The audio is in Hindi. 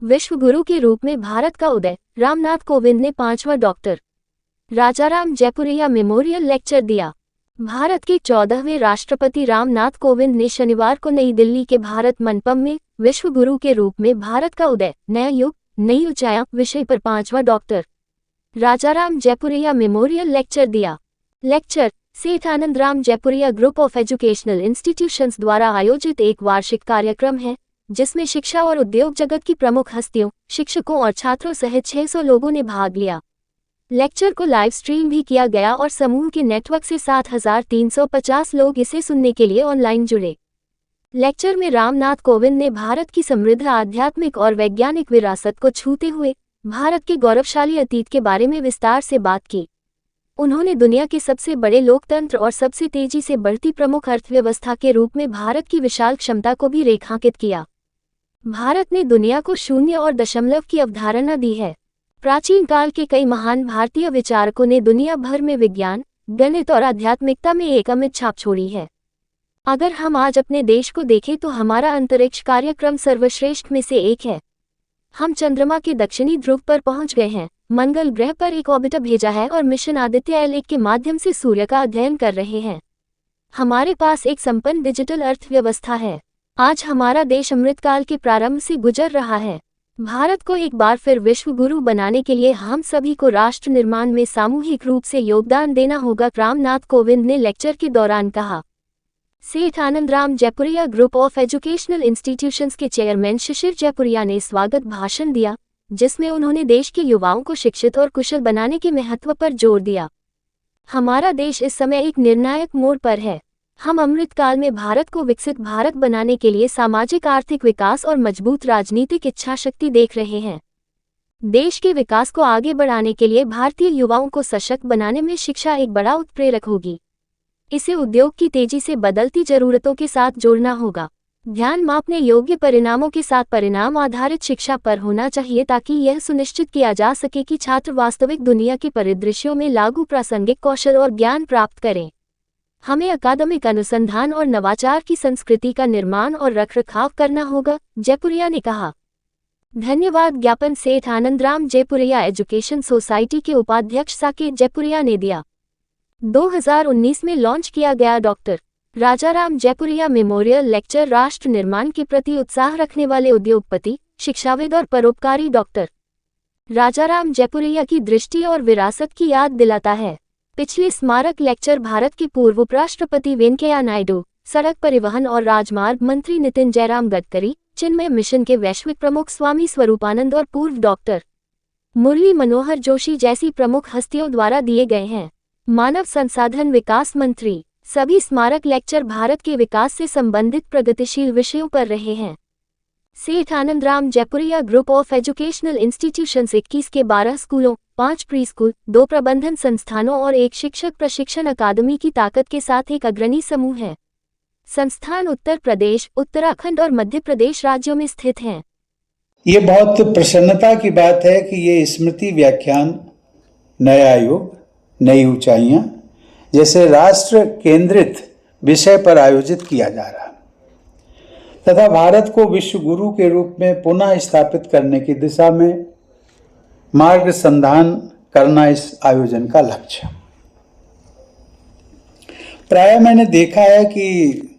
विश्व गुरु के रूप में भारत का उदय। रामनाथ कोविंद ने 5वां doctor Rajaram Jaipuria memorial lecture दिया। भारत के 14वें राष्ट्रपति रामनाथ कोविंद ने शनिवार को नई दिल्ली के भारत मंडपम में विश्व गुरु के रूप में भारत का उदय, नया युग, नई ऊंचाइयां विषय पर 5वां doctor Rajaram Jaipuria memorial lecture दिया। Lecture Seth Anandram Jaipuria group of educational institutions द्वारा आयोजित एक वार्षिक कार्यक्रम है, जिसमें शिक्षा और उद्योग जगत की प्रमुख हस्तियों, शिक्षकों और छात्रों सहित 600 लोगों ने भाग लिया। लेक्चर को लाइव स्ट्रीम भी किया गया और समूह के नेटवर्क से 7350 लोग इसे सुनने के लिए ऑनलाइन जुड़े। लेक्चर में रामनाथ कोविंद ने भारत की समृद्ध आध्यात्मिक और वैज्ञानिक विरासत को छूते हुए भारत के गौरवशाली अतीत के बारे में विस्तार से बात की। उन्होंने दुनिया के सबसे बड़े लोकतंत्र और सबसे तेजी से बढ़ती प्रमुख अर्थव्यवस्था के रूप में भारत की विशाल क्षमता को भी रेखांकित किया। भारत ने दुनिया को शून्य और दशमलव की अवधारणा दी है। प्राचीन काल के कई महान भारतीय विचारकों ने दुनिया भर में विज्ञान, गणित और आध्यात्मिकता में एक अमिट छाप छोड़ी है। अगर हम आज अपने देश को देखें तो हमारा अंतरिक्ष कार्यक्रम सर्वश्रेष्ठ में से एक है। हम चंद्रमा के दक्षिणी ध्रुव पर पहुंच गए हैं, मंगल ग्रह पर एक ऑर्बिटर भेजा है और मिशन आदित्य L1 के माध्यम से सूर्य का अध्ययन कर रहे हैं। हमारे पास एक संपन्न डिजिटल अर्थव्यवस्था है। आज हमारा देश अमृतकाल के प्रारंभ से गुजर रहा है। भारत को एक बार फिर विश्व गुरु बनाने के लिए हम सभी को राष्ट्र निर्माण में सामूहिक रूप से योगदान देना होगा, रामनाथ कोविंद ने लेक्चर के दौरान कहा। सेठ Anandram Jaipuria group of educational institutions के चेयरमैन शिशिर जयपुरिया ने स्वागत भाषण दिया, जिसमें उन्होंने देश के युवाओं को शिक्षित और कुशल बनाने के महत्व पर जोर दिया। हमारा देश इस समय एक निर्णायक मोड़ पर है। हम अमृतकाल में भारत को विकसित भारत बनाने के लिए सामाजिक आर्थिक विकास और मजबूत राजनीतिक इच्छाशक्ति देख रहे हैं। देश के विकास को आगे बढ़ाने के लिए भारतीय युवाओं को सशक्त बनाने में शिक्षा एक बड़ा उत्प्रेरक होगी। इसे उद्योग की तेजी से बदलती जरूरतों के साथ जोड़ना होगा। ध्यान मापने योग्य परिणामों के साथ परिणाम आधारित शिक्षा पर होना चाहिए, ताकि यह सुनिश्चित किया जा सके कि छात्र वास्तविक दुनिया के परिदृश्यों में लागू प्रासंगिक कौशल और ज्ञान प्राप्त करें। हमें अकादमिक अनुसंधान और नवाचार की संस्कृति का निर्माण और रखरखाव करना होगा, जयपुरिया ने कहा। धन्यवाद ज्ञापन सेठ आनंदराम जयपुरिया एजुकेशन सोसाइटी के उपाध्यक्ष साकेत जयपुरिया ने दिया। 2019 में लॉन्च किया गया doctor Rajaram Jaipuria memorial lecture राष्ट्र निर्माण के प्रति उत्साह रखने वाले उद्योगपति, शिक्षाविद और परोपकारी डॉक्टर राजाराम जयपुरिया की दृष्टि और विरासत की याद दिलाता है। पिछले स्मारक लेक्चर भारत के पूर्व उपराष्ट्रपति वेंकैया नायडू, सड़क परिवहन और राजमार्ग मंत्री नितिन जयराम गडकरी, चिन्मय मिशन के वैश्विक प्रमुख स्वामी स्वरूपानंद और पूर्व डॉक्टर मुरली मनोहर जोशी जैसी प्रमुख हस्तियों द्वारा दिए गए हैं। मानव संसाधन विकास मंत्री। सभी स्मारक लेक्चर भारत के विकास से संबंधित प्रगतिशील विषयों पर रहे हैं। सेठ Anandram Jaipuria group of educational institutions 21 के 12 स्कूलों, 5 प्री स्कूल, 2 प्रबंधन संस्थानों और 1 शिक्षक प्रशिक्षण अकादमी की ताकत के साथ एक अग्रणी समूह है। संस्थान उत्तर प्रदेश, उत्तराखंड और मध्य प्रदेश राज्यों में स्थित हैं। ये बहुत प्रसन्नता की बात है कि ये स्मृति व्याख्यान नया युग, नई ऊंचाइयां जैसे राष्ट्र केंद्रित विषय पर आयोजित किया जा रहा तथा भारत को विश्व गुरु के रूप में पुनः स्थापित करने की दिशा में मार्ग संधान करना इस आयोजन का लक्ष्य। प्रायः मैंने देखा है कि